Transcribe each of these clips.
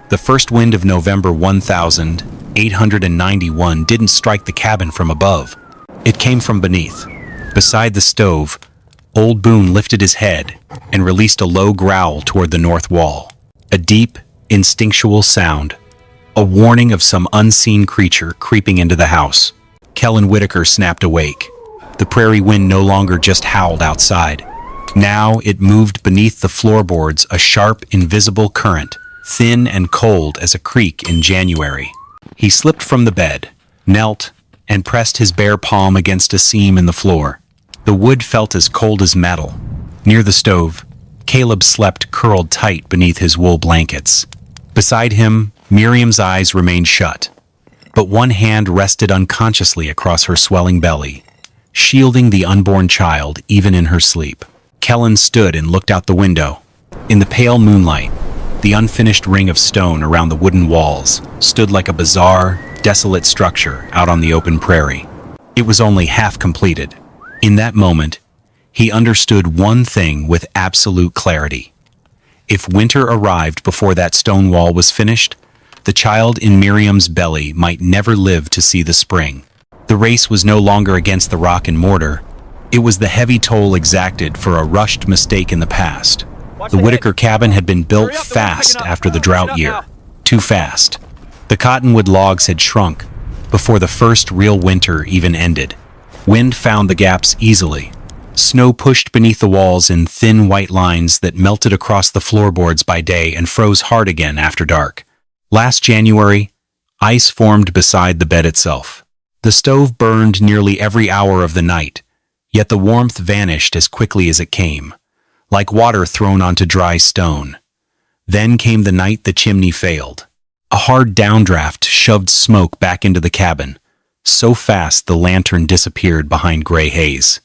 The first wind of November 1891 didn't strike the cabin from above. It came from beneath. Beside the stove, Old Boone lifted his head and released a low growl toward the north wall. A deep, instinctual sound, a warning of some unseen creature creeping into the house. Kellen Whitaker snapped awake. The prairie wind no longer just howled outside. Now it moved beneath the floorboards, a sharp, invisible current, thin and cold as a creek in January. He slipped from the bed, knelt, and pressed his bare palm against a seam in the floor. The wood felt as cold as metal. Near the stove, Caleb slept curled tight beneath his wool blankets. Beside him, Miriam's eyes remained shut, but one hand rested unconsciously across her swelling belly, shielding the unborn child even in her sleep. Kellen stood and looked out the window. In the pale moonlight, the unfinished ring of stone around the wooden walls stood like a bizarre, desolate structure out on the open prairie. It was only half completed. In that moment, he understood one thing with absolute clarity. If winter arrived before that stone wall was finished, the child in Miriam's belly might never live to see the spring. The race was no longer against the rock and mortar. It was the heavy toll exacted for a rushed mistake in the past. The Whitaker cabin had been built fast after the drought year. Too fast. The cottonwood logs had shrunk before the first real winter even ended. Wind found the gaps easily. Snow pushed beneath the walls in thin white lines that melted across the floorboards by day and froze hard again after dark. Last January, ice formed beside the bed itself. The stove burned nearly every hour of the night, yet the warmth vanished as quickly as it came, like water thrown onto dry stone. Then came the night the chimney failed. A hard downdraft shoved smoke back into the cabin, so fast the lantern disappeared behind gray haze.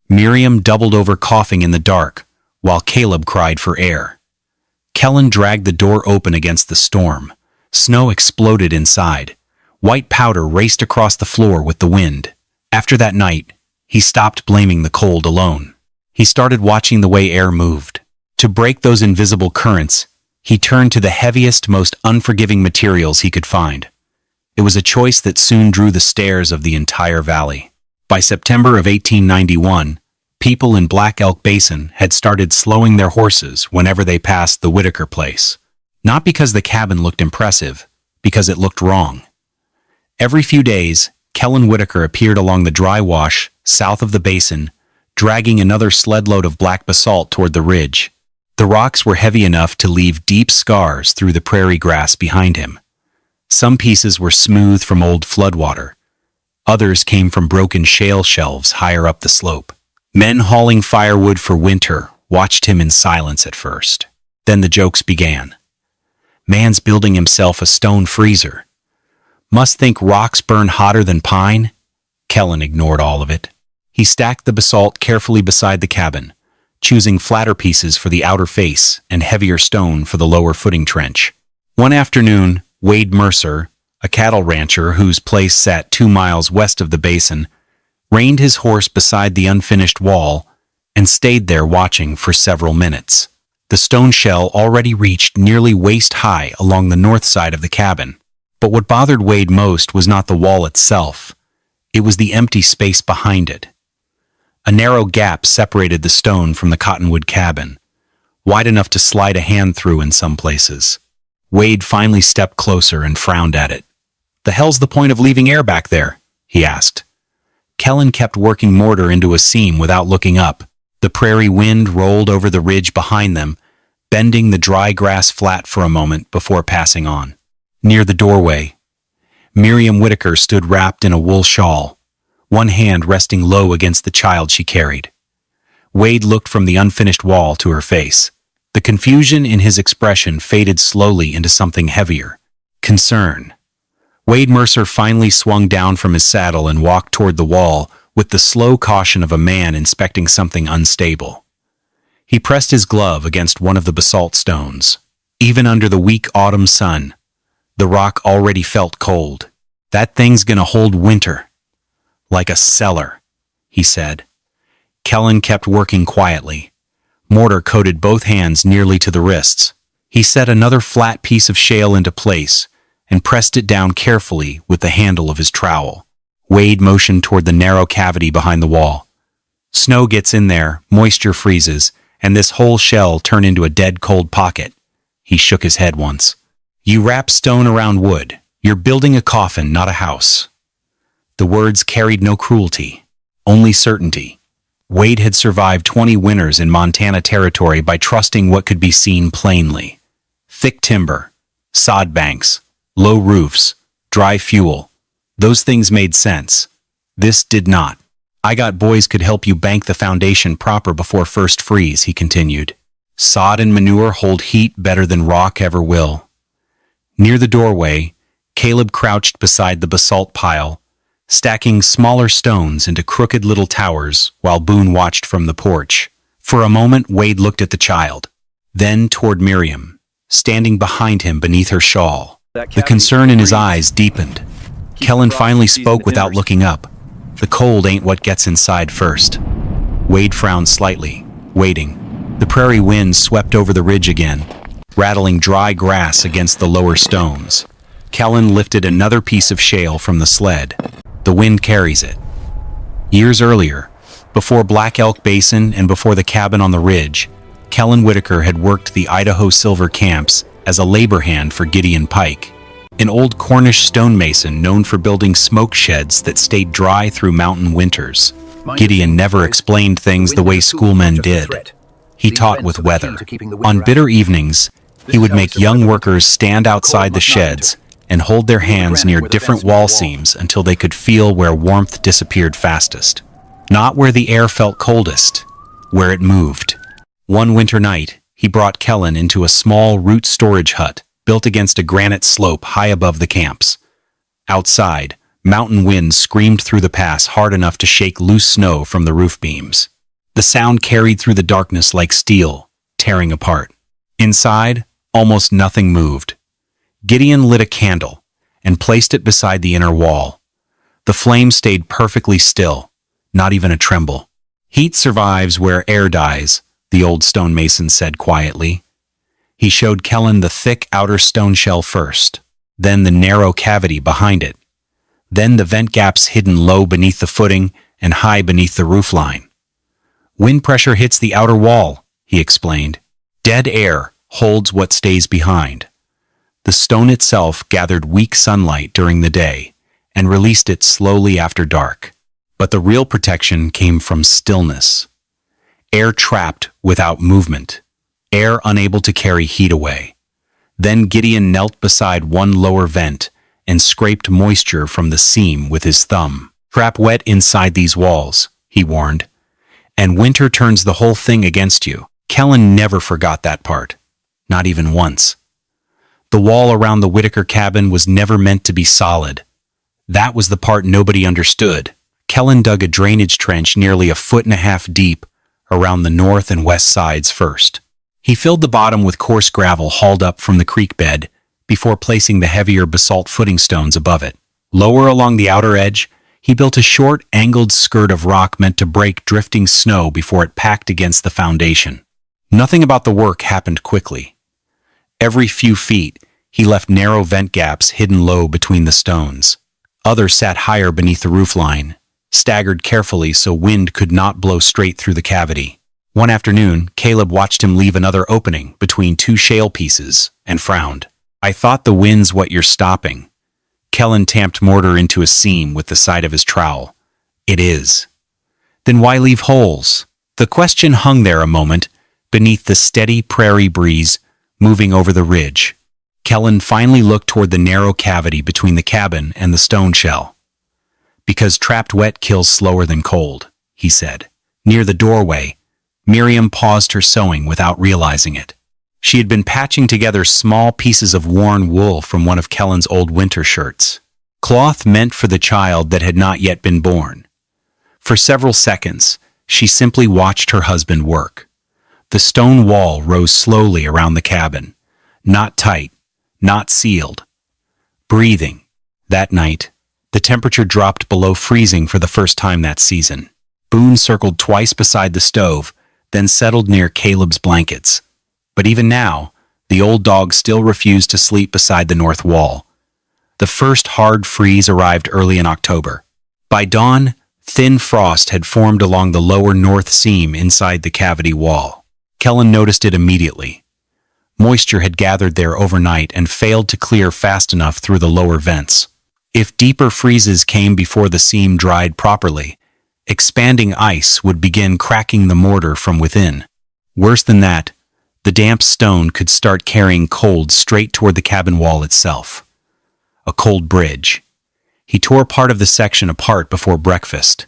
Miriam doubled over coughing in the dark, while Caleb cried for air. Kellen dragged the door open against the storm. Snow exploded inside. White powder raced across the floor with the wind. After that night, he stopped blaming the cold alone. He started watching the way air moved. To break those invisible currents, he turned to the heaviest, most unforgiving materials he could find. It was a choice that soon drew the stares of the entire valley. By September of 1891, people in Black Elk Basin had started slowing their horses whenever they passed the Whitaker place. Not because the cabin looked impressive, because it looked wrong. Every few days, Kellen Whitaker appeared along the dry wash south of the basin, dragging another sled load of black basalt toward the ridge. The rocks were heavy enough to leave deep scars through the prairie grass behind him. Some pieces were smooth from old floodwater. Others came from broken shale shelves higher up the slope. Men hauling firewood for winter watched him in silence at first. Then the jokes began. Man's building himself a stone freezer. Must think rocks burn hotter than pine? Kellen ignored all of it. He stacked the basalt carefully beside the cabin, choosing flatter pieces for the outer face and heavier stone for the lower footing trench. One afternoon, Wade Mercer, a cattle rancher whose place sat 2 miles west of the basin, reined his horse beside the unfinished wall and stayed there watching for several minutes. The stone shell already reached nearly waist-high along the north side of the cabin. But what bothered Wade most was not the wall itself. It was the empty space behind it. A narrow gap separated the stone from the cottonwood cabin, wide enough to slide a hand through in some places. Wade finally stepped closer and frowned at it. "The hell's the point of leaving air back there?" he asked. Kellen kept working mortar into a seam without looking up. The prairie wind rolled over the ridge behind them, bending the dry grass flat for a moment before passing on. Near the doorway, Miriam Whitaker stood wrapped in a wool shawl, one hand resting low against the child she carried. Wade looked from the unfinished wall to her face. The confusion in his expression faded slowly into something heavier. Concern. Wade Mercer finally swung down from his saddle and walked toward the wall with the slow caution of a man inspecting something unstable. He pressed his glove against one of the basalt stones. Even under the weak autumn sun, the rock already felt cold. "That thing's gonna hold winter. Like a cellar," he said. Kellen kept working quietly. Mortar coated both hands nearly to the wrists. He set another flat piece of shale into place and pressed it down carefully with the handle of his trowel. Wade motioned toward the narrow cavity behind the wall. Snow gets in there, moisture freezes, and this whole shell turned into a dead cold pocket. He shook his head once. You wrap stone around wood. You're building a coffin, not a house. The words carried no cruelty, only certainty. Wade had survived 20 winters in Montana territory by trusting what could be seen plainly. Thick timber, sod banks, low roofs, dry fuel. Those things made sense. This did not. I got boys could help you bank the foundation proper before first freeze, he continued. Sod and manure hold heat better than rock ever will. Near the doorway, Caleb crouched beside the basalt pile, stacking smaller stones into crooked little towers while Boone watched from the porch. For a moment, Wade looked at the child, then toward Miriam, standing behind him beneath her shawl. The concern in his eyes deepened. Kellen finally spoke without looking up. The cold ain't what gets inside first. Wade frowned slightly, waiting. The prairie wind swept over the ridge again, rattling dry grass against the lower stones. Kellen lifted another piece of shale from the sled. The wind carries it. Years earlier, before Black Elk Basin and before the cabin on the ridge, Kellen Whitaker had worked the Idaho Silver camps as a labor hand for Gideon Pike, an old Cornish stonemason known for building smoke sheds that stayed dry through mountain winters. Gideon never explained things the way schoolmen did. He taught with weather. On bitter evenings, he would make young workers stand outside the sheds and hold their hands near different wall seams until they could feel where warmth disappeared fastest. Not where the air felt coldest, where it moved. One winter night, he brought Kellen into a small root storage hut built against a granite slope high above the camps. Outside, mountain winds screamed through the pass hard enough to shake loose snow from the roof beams. The sound carried through the darkness like steel, tearing apart. Inside, almost nothing moved. Gideon lit a candle and placed it beside the inner wall. The flame stayed perfectly still, not even a tremble. Heat survives where air dies, the old stonemason said quietly. He showed Kellen the thick outer stone shell first, then the narrow cavity behind it, then the vent gaps hidden low beneath the footing and high beneath the roofline. Wind pressure hits the outer wall, he explained. Dead air holds what stays behind. The stone itself gathered weak sunlight during the day and released it slowly after dark. But the real protection came from stillness. Air trapped without movement. Air unable to carry heat away. Then Gideon knelt beside one lower vent and scraped moisture from the seam with his thumb. Trap wet inside these walls, he warned, and winter turns the whole thing against you. Kellen never forgot that part. Not even once. The wall around the Whitaker cabin was never meant to be solid. That was the part nobody understood. Kellen dug a drainage trench nearly 1.5 feet deep around the north and west sides first. He filled the bottom with coarse gravel hauled up from the creek bed before placing the heavier basalt footing stones above it. Lower along the outer edge, he built a short, angled skirt of rock meant to break drifting snow before it packed against the foundation. Nothing about the work happened quickly. Every few feet, he left narrow vent gaps hidden low between the stones. Others sat higher beneath the roofline, staggered carefully so wind could not blow straight through the cavity. One afternoon, Caleb watched him leave another opening between two shale pieces and frowned. I thought the wind's what you're stopping. Kellen tamped mortar into a seam with the side of his trowel. It is. Then why leave holes? The question hung there a moment, beneath the steady prairie breeze moving over the ridge. Kellen finally looked toward the narrow cavity between the cabin and the stone shell. Because trapped wet kills slower than cold, he said. Near the doorway, Miriam paused her sewing without realizing it. She had been patching together small pieces of worn wool from one of Kellen's old winter shirts. Cloth meant for the child that had not yet been born. For several seconds, she simply watched her husband work. The stone wall rose slowly around the cabin, not tight, not sealed. Breathing. That night, the temperature dropped below freezing for the first time that season. Boone circled twice beside the stove, then settled near Caleb's blankets. But even now, The old dog still refused to sleep beside the north wall. The first hard freeze arrived early in October. By dawn, thin frost had formed along the lower north seam inside the cavity wall. Kellen noticed it immediately. Moisture had gathered there overnight and failed to clear fast enough through the lower vents. If deeper freezes came before the seam dried properly, expanding ice would begin cracking the mortar from within. Worse than that, the damp stone could start carrying cold straight toward the cabin wall itself. A cold bridge. He tore part of the section apart before breakfast.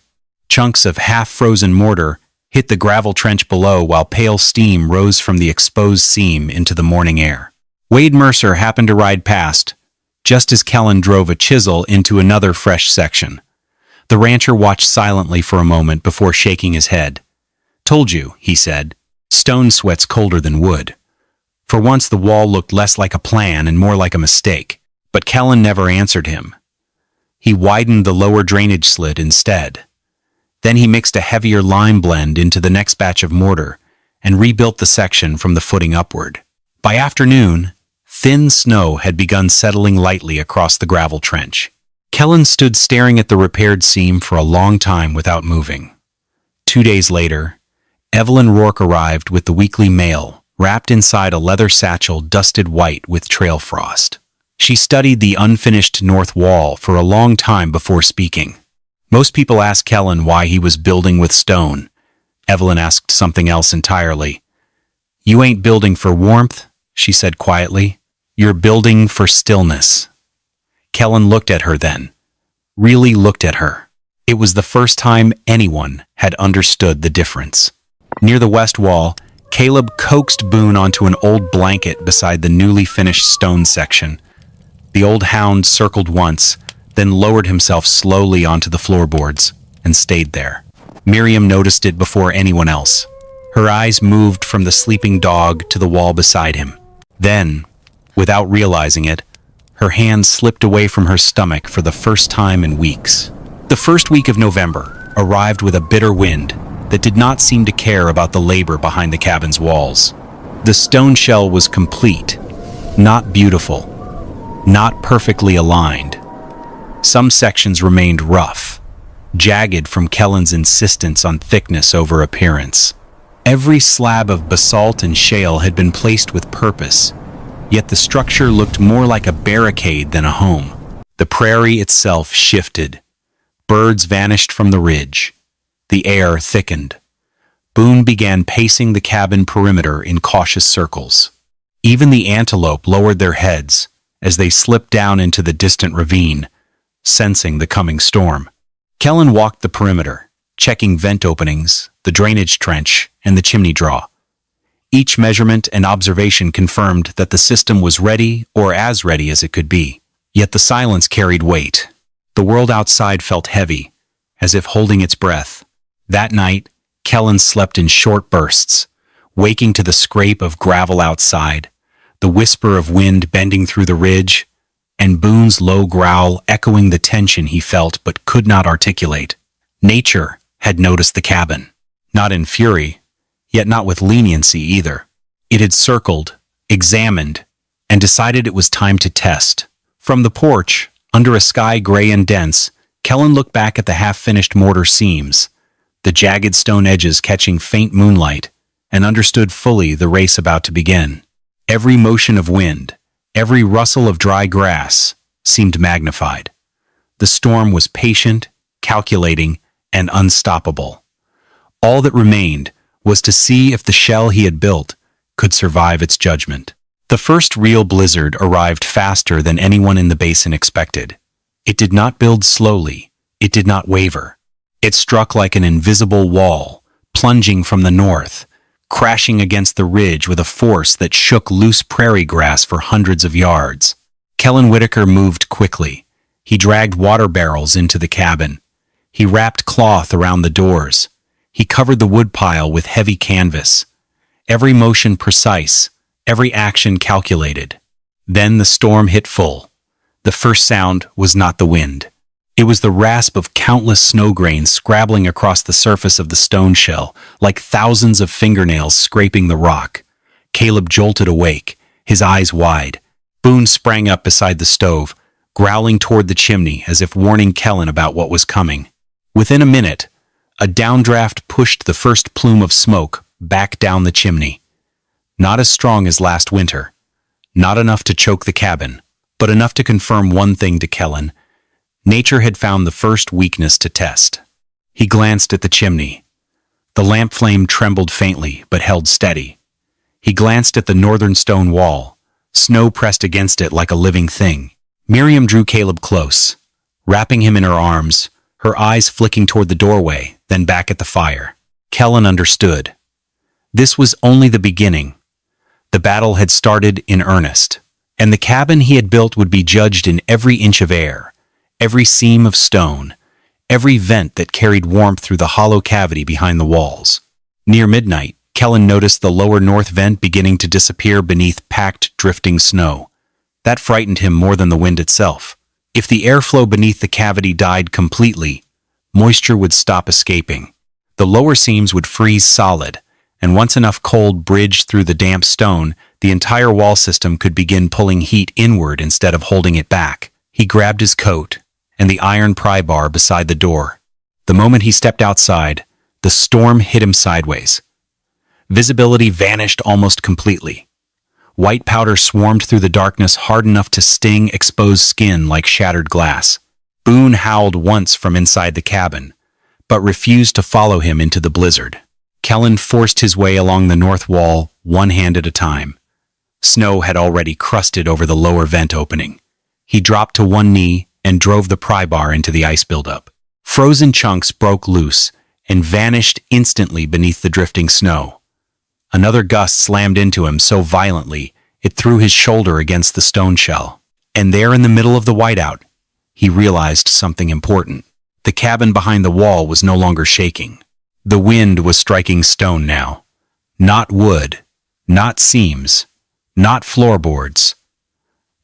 Chunks of half-frozen mortar hit the gravel trench below while pale steam rose from the exposed seam into the morning air. Wade Mercer happened to ride past, just as Kellen drove a chisel into another fresh section. The rancher watched silently for a moment before shaking his head. "Told you," he said. "Stone sweats colder than wood." For once the wall looked less like a plan and more like a mistake, but Kellen never answered him. He widened the lower drainage slit instead. Then he mixed a heavier lime blend into the next batch of mortar and rebuilt the section from the footing upward. By afternoon, thin snow had begun settling lightly across the gravel trench. Kellen stood staring at the repaired seam for a long time without moving. 2 days later, Evelyn Rourke arrived with the weekly mail, wrapped inside a leather satchel dusted white with trail frost. She studied the unfinished north wall for a long time before speaking. Most people asked Kellen why he was building with stone. Evelyn asked something else entirely. "You ain't building for warmth," she said quietly. "You're building for stillness." Kellen looked at her then. Really looked at her. It was the first time anyone had understood the difference. Near the west wall, Caleb coaxed Boone onto an old blanket beside the newly finished stone section. The old hound circled once, then lowered himself slowly onto the floorboards and stayed there. Miriam noticed it before anyone else. Her eyes moved from the sleeping dog to the wall beside him. Then, without realizing it, her hands slipped away from her stomach for the first time in weeks. The first week of November arrived with a bitter wind that did not seem to care about the labor behind the cabin's walls. The stone shell was complete, not beautiful, not perfectly aligned. Some sections remained rough, jagged from Kellen's insistence on thickness over appearance. Every slab of basalt and shale had been placed with purpose, yet the structure looked more like a barricade than a home. The prairie itself shifted. Birds vanished from the ridge. The air thickened. Boone began pacing the cabin perimeter in cautious circles. Even the antelope lowered their heads as they slipped down into the distant ravine, sensing the coming storm. Kellen walked the perimeter, checking vent openings, the drainage trench, and the chimney draw. Each measurement and observation confirmed that the system was ready or as ready as it could be. Yet the silence carried weight. The world outside felt heavy, as if holding its breath. That night, Kellen slept in short bursts, waking to the scrape of gravel outside, the whisper of wind bending through the ridge, and Boone's low growl echoing the tension he felt but could not articulate. Nature had noticed the cabin, not in fury, yet not with leniency either. It had circled, examined, and decided it was time to test. From the porch, under a sky gray and dense, Kellen looked back at the half-finished mortar seams, the jagged stone edges catching faint moonlight, and understood fully the race about to begin. Every motion of wind, every rustle of dry grass seemed magnified. The storm was patient, calculating, and unstoppable. All that remained was to see if the shell he had built could survive its judgment. The first real blizzard arrived faster than anyone in the basin expected. It did not build slowly. It did not waver. It struck like an invisible wall, plunging from the north, crashing against the ridge with a force that shook loose prairie grass for hundreds of yards. Kellen Whitaker moved quickly. He dragged water barrels into the cabin. He wrapped cloth around the doors. He covered the woodpile with heavy canvas. Every motion precise, every action calculated. Then the storm hit full. The first sound was not the wind. It was the rasp of countless snow grains scrabbling across the surface of the stone shell, like thousands of fingernails scraping the rock. Caleb jolted awake, his eyes wide. Boone sprang up beside the stove, growling toward the chimney as if warning Kellen about what was coming. Within a minute, a downdraft pushed the first plume of smoke back down the chimney. Not as strong as last winter, not enough to choke the cabin, but enough to confirm one thing to Kellen. Nature had found the first weakness to test. He glanced at the chimney. The lamp flame trembled faintly, but held steady. He glanced at the northern stone wall. Snow pressed against it like a living thing. Miriam drew Caleb close, wrapping him in her arms, her eyes flicking toward the doorway, then back at the fire. Kellen understood. This was only the beginning. The battle had started in earnest, and the cabin he had built would be judged in every inch of air, every seam of stone, every vent that carried warmth through the hollow cavity behind the walls. Near midnight, Kellen noticed the lower north vent beginning to disappear beneath packed, drifting snow. That frightened him more than the wind itself. If the airflow beneath the cavity died completely, moisture would stop escaping. The lower seams would freeze solid, and once enough cold bridged through the damp stone, the entire wall system could begin pulling heat inward instead of holding it back. He grabbed his coat and the iron pry bar beside the door. The moment he stepped outside, the storm hit him sideways. Visibility vanished almost completely. White powder swarmed through the darkness hard enough to sting exposed skin like shattered glass. Boone howled once from inside the cabin, but refused to follow him into the blizzard. Kellen forced his way along the north wall, one hand at a time. Snow had already crusted over the lower vent opening. He dropped to one knee and drove the pry bar into the ice buildup. Frozen chunks broke loose and vanished instantly beneath the drifting snow. Another gust slammed into him so violently it threw his shoulder against the stone shell. And there in the middle of the whiteout, he realized something important. The cabin behind the wall was no longer shaking. The wind was striking stone now. Not wood, not seams, not floorboards.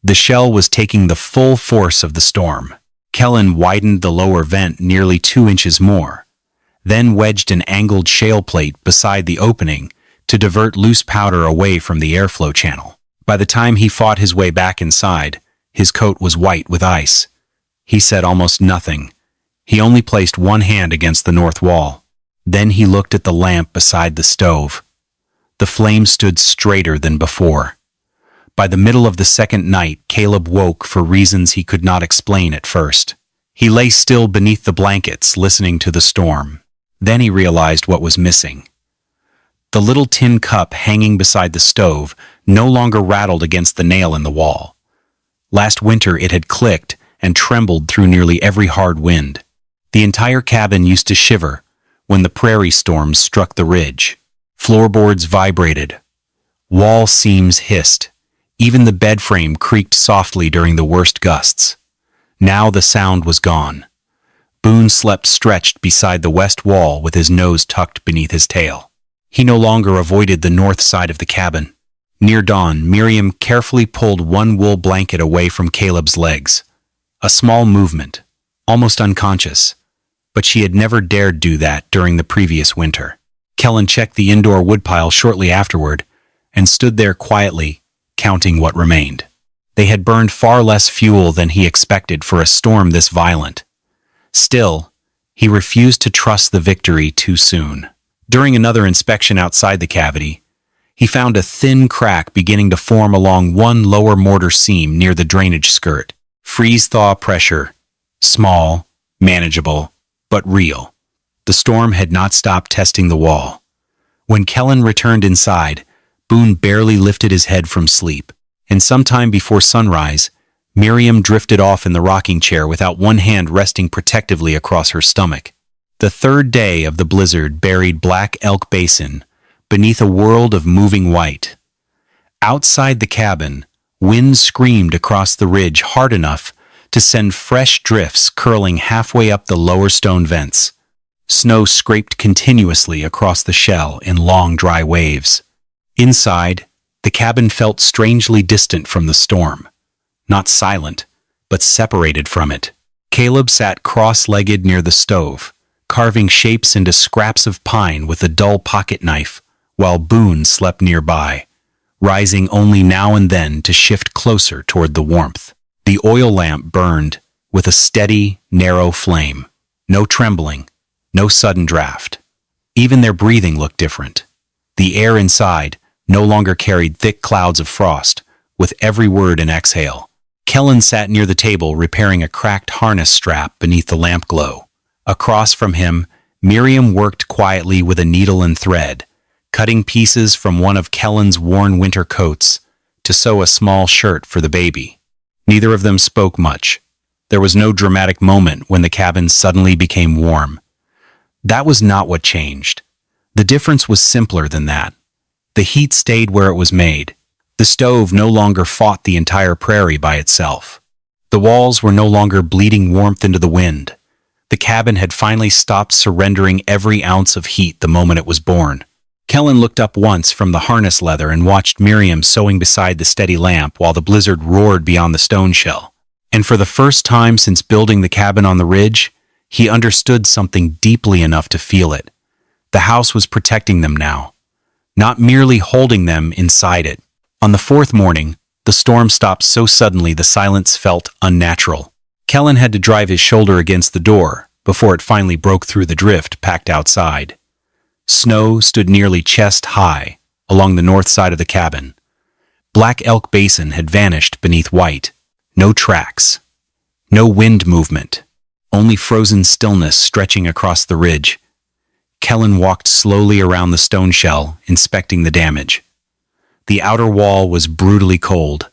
The shell was taking the full force of the storm. Kellen widened the lower vent nearly 2 inches more, then wedged an angled shale plate beside the opening to divert loose powder away from the airflow channel. By the time he fought his way back inside, his coat was white with ice. He said almost nothing. He only placed one hand against the north wall. Then he looked at the lamp beside the stove. The flame stood straighter than before. By the middle of the second night, Caleb woke for reasons he could not explain at first. He lay still beneath the blankets, listening to the storm. Then he realized what was missing. The little tin cup hanging beside the stove no longer rattled against the nail in the wall. Last winter it had clicked and trembled through nearly every hard wind. The entire cabin used to shiver when the prairie storms struck the ridge. Floorboards vibrated. Wall seams hissed. Even the bed frame creaked softly during the worst gusts. Now the sound was gone. Boone slept stretched beside the west wall with his nose tucked beneath his tail. He no longer avoided the north side of the cabin. Near dawn, Miriam carefully pulled one wool blanket away from Caleb's legs. A small movement, almost unconscious, but she had never dared do that during the previous winter. Kellen checked the indoor woodpile shortly afterward and stood there quietly, counting what remained. They had burned far less fuel than he expected for a storm this violent. Still, he refused to trust the victory too soon. During another inspection outside the cavity, he found a thin crack beginning to form along one lower mortar seam near the drainage skirt. Freeze-thaw pressure. Small, manageable, but real. The storm had not stopped testing the wall. When Kellen returned inside, Boone barely lifted his head from sleep, and sometime before sunrise, Miriam drifted off in the rocking chair without one hand resting protectively across her stomach. The third day of the blizzard buried Black Elk Basin beneath a world of moving white. Outside the cabin, wind screamed across the ridge hard enough to send fresh drifts curling halfway up the lower stone vents. Snow scraped continuously across the shell in long, dry waves. Inside, the cabin felt strangely distant from the storm. Not silent, but separated from it. Caleb sat cross-legged near the stove, carving shapes into scraps of pine with a dull pocket knife, while Boone slept nearby, rising only now and then to shift closer toward the warmth. The oil lamp burned with a steady, narrow flame. No trembling, no sudden draft. Even their breathing looked different. The air inside no longer carried thick clouds of frost, with every word an exhale. Kellen sat near the table repairing a cracked harness strap beneath the lamp glow. Across from him, Miriam worked quietly with a needle and thread, cutting pieces from one of Kellen's worn winter coats to sew a small shirt for the baby. Neither of them spoke much. There was no dramatic moment when the cabin suddenly became warm. That was not what changed. The difference was simpler than that. The heat stayed where it was made. The stove no longer fought the entire prairie by itself. The walls were no longer bleeding warmth into the wind. The cabin had finally stopped surrendering every ounce of heat the moment it was born. Kellen looked up once from the harness leather and watched Miriam sewing beside the steady lamp while the blizzard roared beyond the stone shell. And for the first time since building the cabin on the ridge, he understood something deeply enough to feel it. The house was protecting them now, not merely holding them inside it. On the fourth morning, the storm stopped so suddenly the silence felt unnatural. Kellen had to drive his shoulder against the door before it finally broke through the drift packed outside. Snow stood nearly chest high along the north side of the cabin. Black Elk Basin had vanished beneath white. No tracks. No wind movement. Only frozen stillness stretching across the ridge. Kellen walked slowly around the stone shell, inspecting the damage. The outer wall was brutally cold.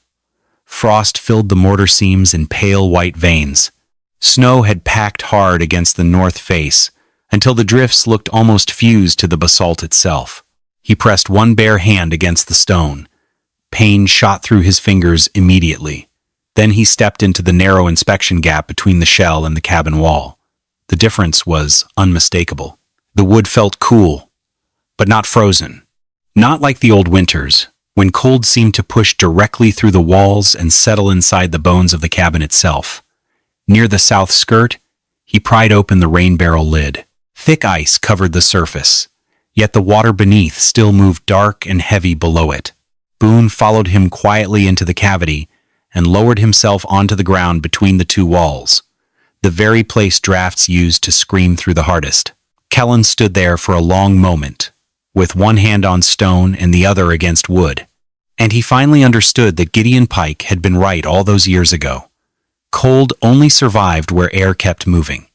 Frost filled the mortar seams in pale white veins. Snow had packed hard against the north face until the drifts looked almost fused to the basalt itself. He pressed one bare hand against the stone. Pain shot through his fingers immediately. Then he stepped into the narrow inspection gap between the shell and the cabin wall. The difference was unmistakable. The wood felt cool, but not frozen. Not like the old winters, when cold seemed to push directly through the walls and settle inside the bones of the cabin itself. Near the south skirt, he pried open the rain barrel lid. Thick ice covered the surface, yet the water beneath still moved dark and heavy below it. Boone followed him quietly into the cavity and lowered himself onto the ground between the two walls, the very place drafts used to scream through the hardest. Kellen stood there for a long moment, with one hand on stone and the other against wood. And he finally understood that Gideon Pike had been right all those years ago. Cold only survived where air kept moving.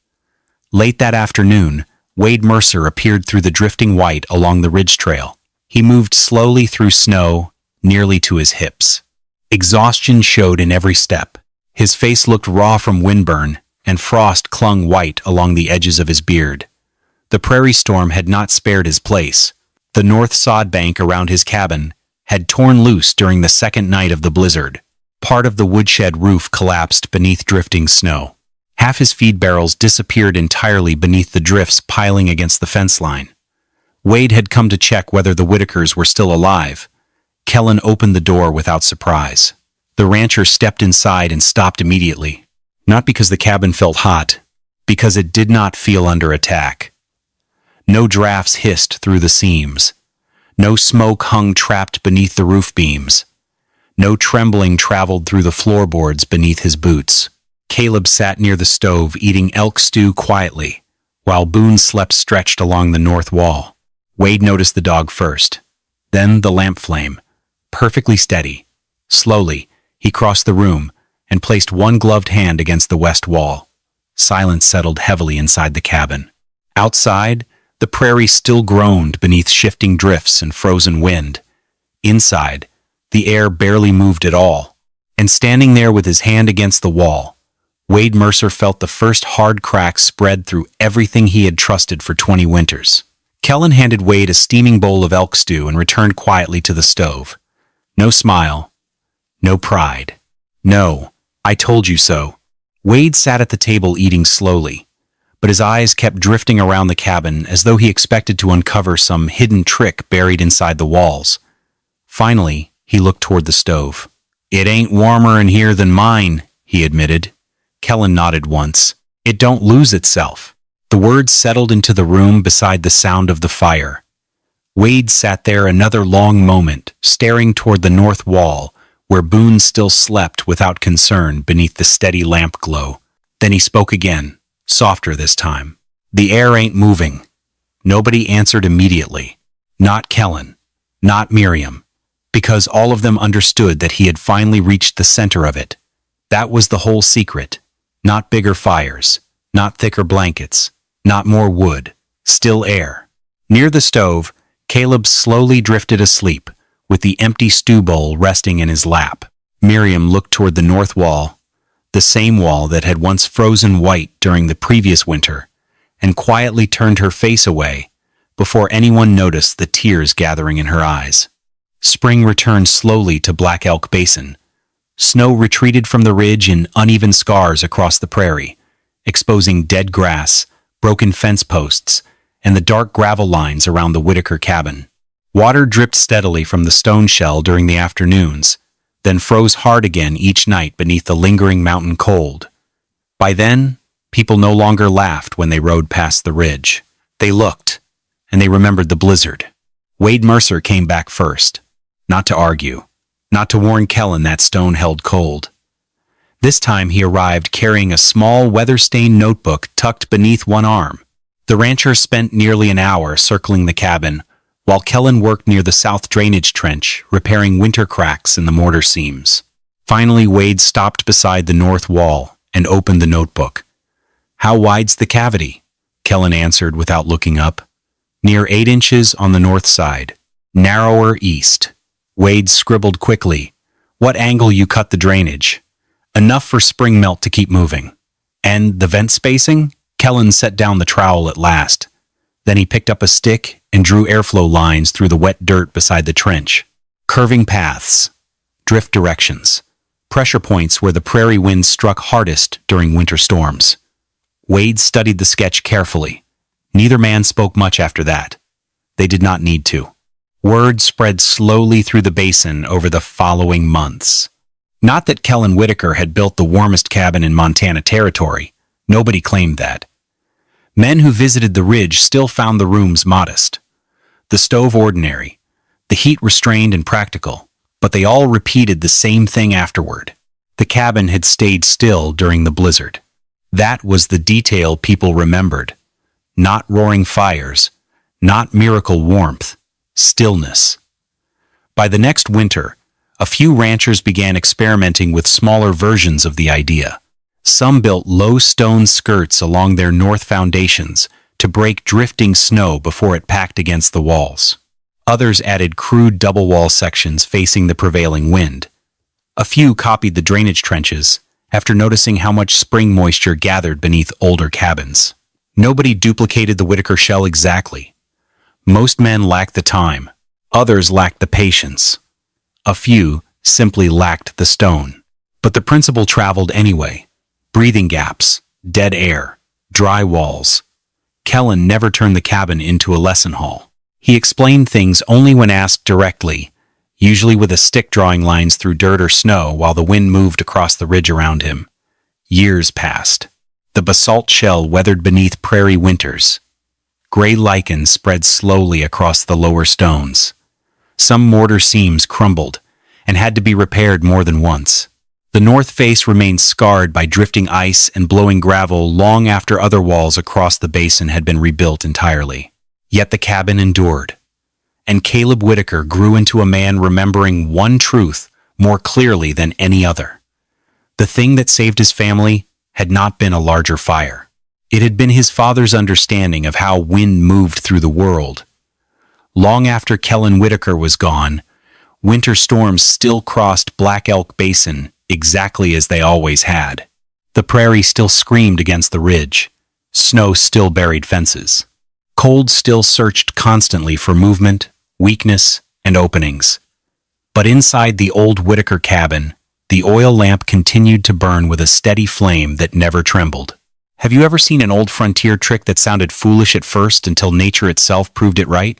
Late that afternoon, Wade Mercer appeared through the drifting white along the ridge trail. He moved slowly through snow, nearly to his hips. Exhaustion showed in every step. His face looked raw from windburn, and frost clung white along the edges of his beard. The prairie storm had not spared his place. The north sod bank around his cabin had torn loose during the second night of the blizzard. Part of the woodshed roof collapsed beneath drifting snow. Half his feed barrels disappeared entirely beneath the drifts piling against the fence line. Wade had come to check whether the Whitakers were still alive. Kellen opened the door without surprise. The rancher stepped inside and stopped immediately. Not because the cabin felt hot, because it did not feel under attack. No drafts hissed through the seams. No smoke hung trapped beneath the roof beams. No trembling traveled through the floorboards beneath his boots. Caleb sat near the stove eating elk stew quietly, while Boone slept stretched along the north wall. Wade noticed the dog first, then the lamp flame, perfectly steady. Slowly, he crossed the room and placed one gloved hand against the west wall. Silence settled heavily inside the cabin. Outside, the prairie still groaned beneath shifting drifts and frozen wind. Inside, the air barely moved at all. And standing there with his hand against the wall, Wade Mercer felt the first hard crack spread through everything he had trusted for 20 winters. Kellen handed Wade a steaming bowl of elk stew and returned quietly to the stove. No smile. No pride. No, I told you so. Wade sat at the table eating slowly, but his eyes kept drifting around the cabin as though he expected to uncover some hidden trick buried inside the walls. Finally, he looked toward the stove. "It ain't warmer in here than mine," he admitted. Kellen nodded once. "It don't lose itself." The words settled into the room beside the sound of the fire. Wade sat there another long moment, staring toward the north wall, where Boone still slept without concern beneath the steady lamp glow. Then he spoke again, softer this time. "The air ain't moving." Nobody answered immediately. Not Kellen, not Miriam, because all of them understood that he had finally reached the center of it. That was the whole secret. Not bigger fires, not thicker blankets, not more wood, still air. Near the stove, Caleb slowly drifted asleep, with the empty stew bowl resting in his lap. Miriam looked toward the north wall, the same wall that had once frozen white during the previous winter, and quietly turned her face away before anyone noticed the tears gathering in her eyes. Spring returned slowly to Black Elk Basin. Snow retreated from the ridge in uneven scars across the prairie, exposing dead grass, broken fence posts, and the dark gravel lines around the Whitaker cabin. Water dripped steadily from the stone shell during the afternoons, then froze hard again each night beneath the lingering mountain cold. By then, people no longer laughed when they rode past the ridge. They looked, and they remembered the blizzard. Wade Mercer came back first, not to argue, not to warn Kellen that stone held cold. This time he arrived carrying a small weather-stained notebook tucked beneath one arm. The rancher spent nearly an hour circling the cabin, while Kellen worked near the south drainage trench, repairing winter cracks in the mortar seams. Finally, Wade stopped beside the north wall and opened the notebook. "How wide's the cavity?" Kellen answered without looking up. "Near 8 inches on the north side. Narrower east." Wade scribbled quickly. "What angle you cut the drainage?" "Enough for spring melt to keep moving." "And the vent spacing?" Kellen set down the trowel at last. Then he picked up a stick and drew airflow lines through the wet dirt beside the trench. "Curving paths, drift directions, pressure points where the prairie winds struck hardest during winter storms." Wade studied the sketch carefully. Neither man spoke much after that. They did not need to. Word spread slowly through the basin over the following months. Not that Kellen Whitaker had built the warmest cabin in Montana Territory. Nobody claimed that. Men who visited the ridge still found the rooms modest, the stove ordinary, the heat restrained and practical, but they all repeated the same thing afterward. The cabin had stayed still during the blizzard. That was the detail people remembered. Not roaring fires, not miracle warmth, stillness. By the next winter, a few ranchers began experimenting with smaller versions of the idea. Some built low stone skirts along their north foundations to break drifting snow before it packed against the walls. Others added crude double wall sections facing the prevailing wind. A few copied the drainage trenches after noticing how much spring moisture gathered beneath older cabins. Nobody duplicated the Whitaker shell exactly. Most men lacked the time. Others lacked the patience. A few simply lacked the stone. But the principle traveled anyway. Breathing gaps, dead air, dry walls. Kellen never turned the cabin into a lesson hall. He explained things only when asked directly, usually with a stick drawing lines through dirt or snow while the wind moved across the ridge around him. Years passed. The basalt shell weathered beneath prairie winters. Gray lichen spread slowly across the lower stones. Some mortar seams crumbled and had to be repaired more than once. The north face remained scarred by drifting ice and blowing gravel long after other walls across the basin had been rebuilt entirely. Yet the cabin endured, and Caleb Whitaker grew into a man remembering one truth more clearly than any other. The thing that saved his family had not been a larger fire. It had been his father's understanding of how wind moved through the world. Long after Kellen Whitaker was gone, winter storms still crossed Black Elk Basin exactly as they always had. The prairie still screamed against the ridge. Snow still buried fences. Cold still searched constantly for movement, weakness, and openings. But inside the old Whitaker cabin, the oil lamp continued to burn with a steady flame that never trembled. Have you ever seen an old frontier trick that sounded foolish at first until nature itself proved it right?